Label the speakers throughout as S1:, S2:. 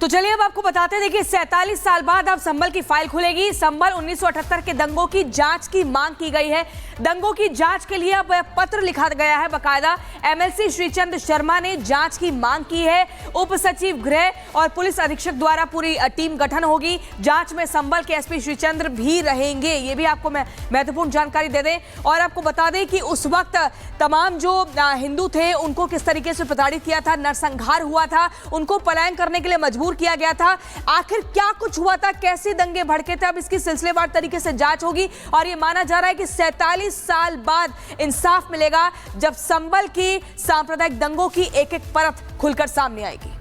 S1: तो चलिए अब आपको बताते हैं, देखिए 47 साल बाद अब संभल की फाइल खुलेगी। संभल 1978 के दंगों की जांच की मांग की गई है। दंगों की जांच के लिए अब पत्र लिखा गया है। बकायदा एमएलसी श्रीचंद शर्मा ने जांच की मांग की है। उप सचिव गृह और पुलिस अधीक्षक द्वारा पूरी टीम गठन होगी। जांच में संभल के एसपी श्रीचंद्र भी रहेंगे। ये भी आपको मैं महत्वपूर्ण जानकारी दे दें और आपको बता दें कि उस वक्त तमाम जो हिंदू थे उनको किस तरीके से प्रताड़ित किया था, नरसंहार हुआ था, उनको पलायन करने के लिए मजबूर किया गया था। आखिर क्या कुछ हुआ था, कैसे दंगे भड़के थे, अब इसकी सिलसिलेवार तरीके से जांच होगी और यह माना जा रहा है कि 47 साल बाद इंसाफ मिलेगा जब संभल की सांप्रदायिक दंगों की एक एक परत खुलकर सामने आएगी।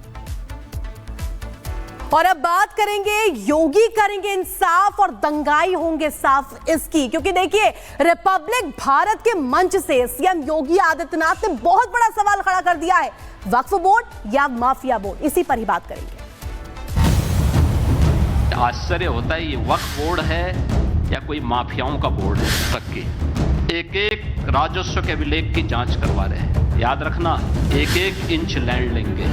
S2: और अब बात करेंगे, योगी करेंगे इंसाफ और दंगाई होंगे साफ इसकी, क्योंकि देखिए रिपब्लिक भारत के मंच से सीएम योगी आदित्यनाथ ने बहुत बड़ा सवाल खड़ा कर दिया है, वक्फ बोर्ड या माफिया बोर्ड, इसी पर ही बात करेंगे।
S3: आश्चर्य होता है, ये वक्फ बोर्ड है या कोई माफियाओं का बोर्ड है। तक के एक एक राजस्व के अभिलेख की जांच करवा रहे हैं। याद रखना, एक एक इंच लैंड लेंगे।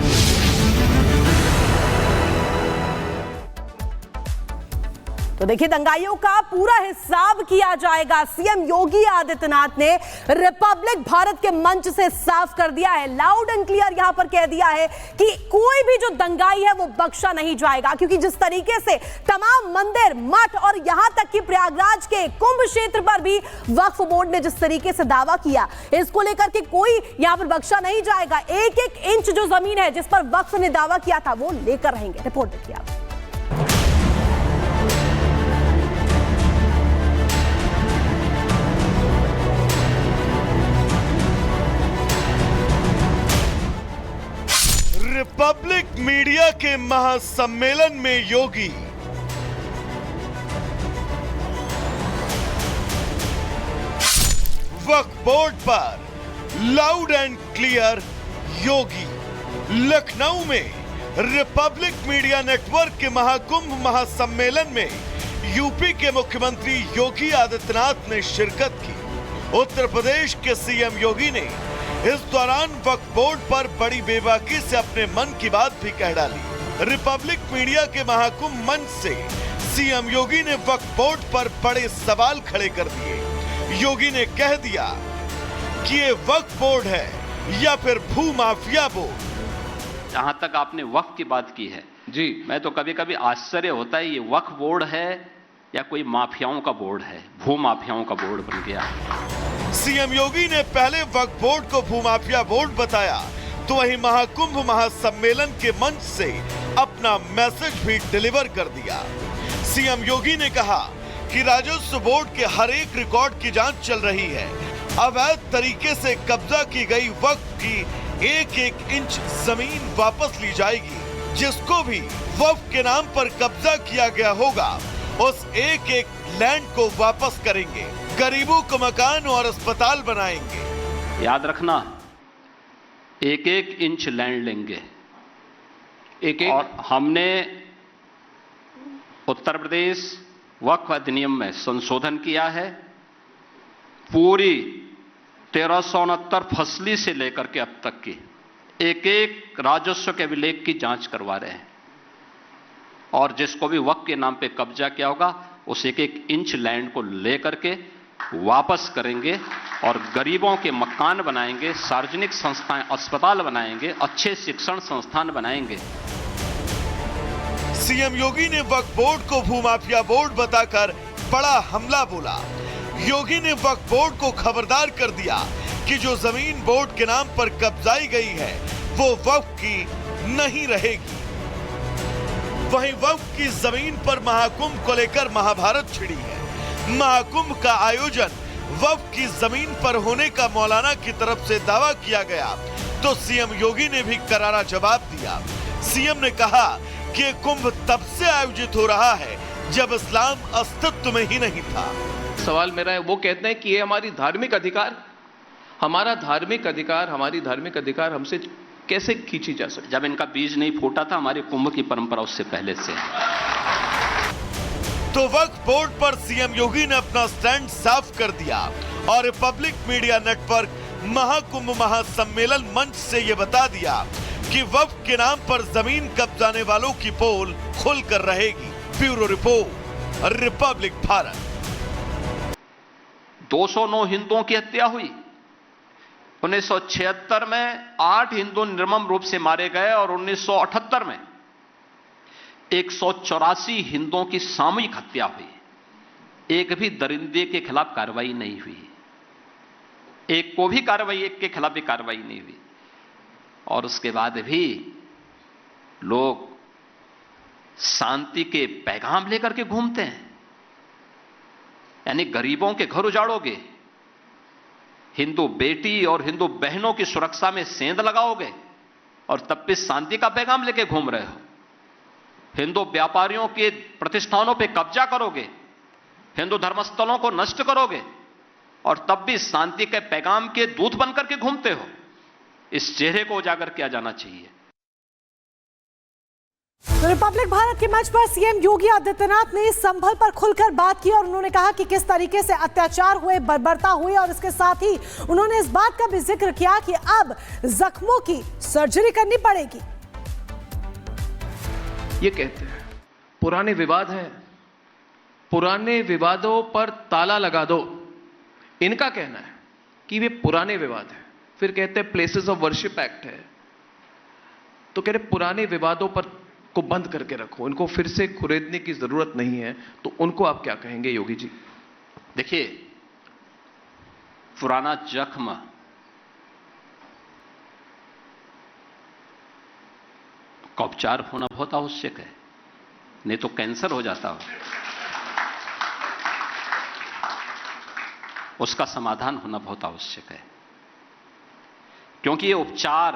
S2: तो देखिए दंगाइयों का पूरा हिसाब किया जाएगा। सीएम योगी आदित्यनाथ ने रिपब्लिक भारत के मंच से साफ कर दिया है, लाउड एंड क्लियर यहां पर कह दिया है कि कोई भी जो दंगाई है वो बख्शा नहीं जाएगा, क्योंकि जिस तरीके से तमाम मंदिर, मठ और यहां तक कि प्रयागराज के कुंभ क्षेत्र पर भी वक्फ बोर्ड ने जिस तरीके से दावा किया, इसको लेकर के कोई यहां पर बख्शा नहीं जाएगा। एक एक इंच जो जमीन है जिस पर वक्फ ने दावा किया था वो लेकर रहेंगे। रिपोर्ट देखिए आप।
S4: रिपब्लिक मीडिया के महासम्मेलन में योगी वक्फ बोर्ड पर लाउड एंड क्लियर योगी। लखनऊ में रिपब्लिक मीडिया नेटवर्क के महाकुंभ महासम्मेलन में यूपी के मुख्यमंत्री योगी आदित्यनाथ ने शिरकत की। उत्तर प्रदेश के सीएम योगी ने इस दौरान वक्फ बोर्ड पर बड़ी बेबाकी से अपने मन की बात भी कह डाली। रिपब्लिक मीडिया के महाकुंभ मंच से सीएम योगी ने वक्फ बोर्ड पर बड़े सवाल खड़े कर दिए। योगी ने कह दिया कि ये वक्फ बोर्ड है या फिर भू माफिया बोर्ड।
S3: जहां तक आपने वक्फ की बात की है जी, मैं तो कभी कभी आश्चर्य होता है, ये वक्फ बोर्ड है या कोई माफियाओं का बोर्ड है, भू माफियाओं का बोर्ड बन गया।
S4: सीएम योगी ने पहले वक्फ बोर्ड को भूमाफिया बोर्ड बताया, तो वहीं महाकुंभ महासम्मेलन के मंच से अपना मैसेज भी डिलीवर कर दिया। सीएम योगी ने कहा कि राजस्व बोर्ड के हर एक रिकॉर्ड की जांच चल रही है। अवैध तरीके से कब्जा की गई वक्फ की एक एक इंच जमीन वापस ली जाएगी। जिसको भी वक्फ के नाम पर कब्जा किया गया होगा उस एक एक लैंड को वापस करेंगे। गरीबों को मकान और अस्पताल बनाएंगे।
S3: याद रखना, एक एक इंच लैंड लेंगे। एक और हमने उत्तर प्रदेश वक्फ अधिनियम में संशोधन किया है। पूरी 1369 फसली से लेकर के अब तक की एक एक राजस्व के अभिलेख की जांच करवा रहे हैं और जिसको भी वक्फ के नाम पे कब्जा किया होगा उस एक एक इंच लैंड को लेकर के वापस करेंगे और गरीबों के मकान बनाएंगे, सार्वजनिक संस्थाएं, अस्पताल बनाएंगे, अच्छे शिक्षण संस्थान बनाएंगे।
S4: सीएम योगी ने वक्फ बोर्ड को भूमाफिया बोर्ड बताकर बड़ा हमला बोला। योगी ने वक्फ बोर्ड को खबरदार कर दिया कि जो जमीन बोर्ड के नाम पर कब्जाई गई है वो वक्फ की नहीं रहेगी। वहीं वक्फ की जमीन पर महाकुंभ को लेकर महाभारत छिड़ी है। महाकुंभ का आयोजन वक्फ की जमीन पर होने का मौलाना की तरफ से दावा किया गया, तो सीएम योगी ने भी करारा जवाब दिया। सीएम ने कहा कि ये कुंभ तब से आयोजित हो रहा है जब इस्लाम अस्तित्व में ही नहीं था।
S5: सवाल मेरा है, वो कहते हैं कि ये हमारी धार्मिक अधिकार, हमारा धार्मिक अधिकार, हमारी धार्मिक अधिकार हमसे कैसे खींची जा सकती?
S3: जब इनका बीज नहीं फूटा था, हमारे कुंभ की परंपरा उससे पहले से।
S4: तो वक्फ बोर्ड पर सीएम योगी ने अपना स्टैंड साफ कर दिया और रिपब्लिक मीडिया नेटवर्क महाकुंभ महासम्मेलन मंच से यह बता दिया कि वक्फ के नाम पर जमीन कब्जाने वालों की पोल खुलकर रहेगी। Bureau report, Republic Bharat.
S3: 209 हिंदुओं की हत्या हुई। 1976 में 8 हिंदू निर्मम रूप से मारे गए और 1978 में 184 हिंदुओं की सामूहिक हत्या हुई। एक भी दरिंदे के खिलाफ कार्रवाई नहीं हुई, एक को भी कार्रवाई, एक के खिलाफ भी कार्रवाई नहीं हुई। और उसके बाद भी लोग शांति के पैगाम लेकर के घूमते हैं। यानी गरीबों के घर उजाड़ोगे, हिंदू बेटी और हिंदू बहनों की सुरक्षा में सेंध लगाओगे और तब भी शांति का पैगाम लेके घूम रहे हो। हिंदू व्यापारियों के प्रतिष्ठानों पे कब्जा करोगे, हिंदू धर्मस्थलों को नष्ट करोगे और तब भी शांति के पैगाम के दूत बनकर के घूमते हो। इस चेहरे को उजागर किया जाना चाहिए।
S2: तो रिपब्लिक भारत के मंच पर सीएम योगी आदित्यनाथ ने संभल पर खुलकर बात की और उन्होंने कहा कि किस तरीके से अत्याचार हुए, बर्बरता हुई और इसके साथ ही उन्होंने इस बात का भी जिक्र किया कि अब जख्मों की सर्जरी करनी पड़ेगी।
S5: ये कहते हैं पुराने विवाद हैं, पुराने विवादों पर ताला लगा दो। इनका कहना है कि वे पुराने विवाद हैं। फिर कहते हैं प्लेसेस ऑफ वर्शिप एक्ट है, तो कह रहे पुराने विवादों पर को बंद करके रखो, इनको फिर से खुरेदने की जरूरत नहीं है। तो उनको आप क्या कहेंगे योगी जी?
S3: देखिए, पुराना जख्म का उपचार होना बहुत आवश्यक है, नहीं तो कैंसर हो जाता हो। उसका समाधान होना बहुत आवश्यक है, क्योंकि ये उपचार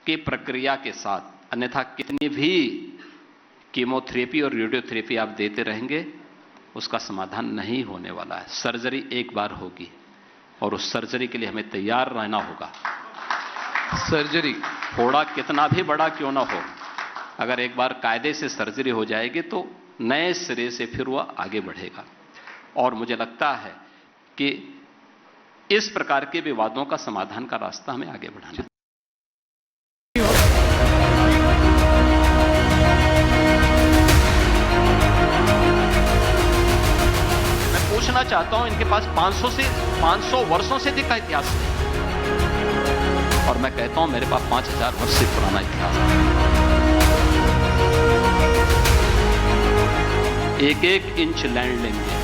S3: की प्रक्रिया के साथ, अन्यथा कितनी भी कीमोथेरेपी और रेडियोथेरेपी आप देते रहेंगे, उसका समाधान नहीं होने वाला है। सर्जरी एक बार होगी और उस सर्जरी के लिए हमें तैयार रहना होगा।
S5: सर्जरी
S3: फोड़ा कितना भी बड़ा क्यों ना हो, अगर एक बार कायदे से सर्जरी हो जाएगी तो नए सिरे से फिर वह आगे बढ़ेगा। और मुझे लगता है कि इस प्रकार के विवादों का समाधान का रास्ता हमें आगे बढ़ाना है। मैं पूछना चाहता हूं, इनके पास 500 वर्षों से अधिक का इतिहास है और मैं कहता हूं मेरे पास 5000 वर्ष से पुराना इतिहास है। एक एक इंच लैंड लेंगे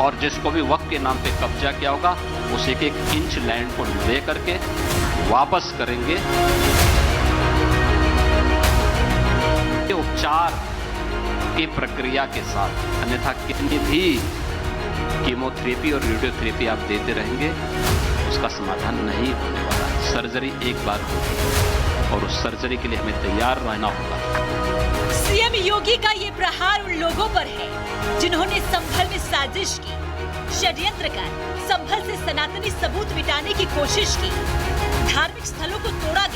S3: और जिसको भी वक्फ के नाम पे कब्जा किया होगा उस एक एक इंच लैंड को ले करके वापस करेंगे। उपचार की प्रक्रिया के साथ, अन्यथा कितनी भी कीमोथेरेपी और रेडियोथेरेपी आप देते रहेंगे, उसका समाधान नहीं होने वाला है। सर्जरी एक बार होगी और उस सर्जरी के लिए हमें तैयार रहना होगा।
S6: सीएम योगी का ये प्रहार उन लोगों पर है जिन्होंने संभल में साजिश की, षड्यंत्र कर संभल से सनातनी सबूत मिटाने की कोशिश की। धार्मिक स्थलों को तोड़ा गया।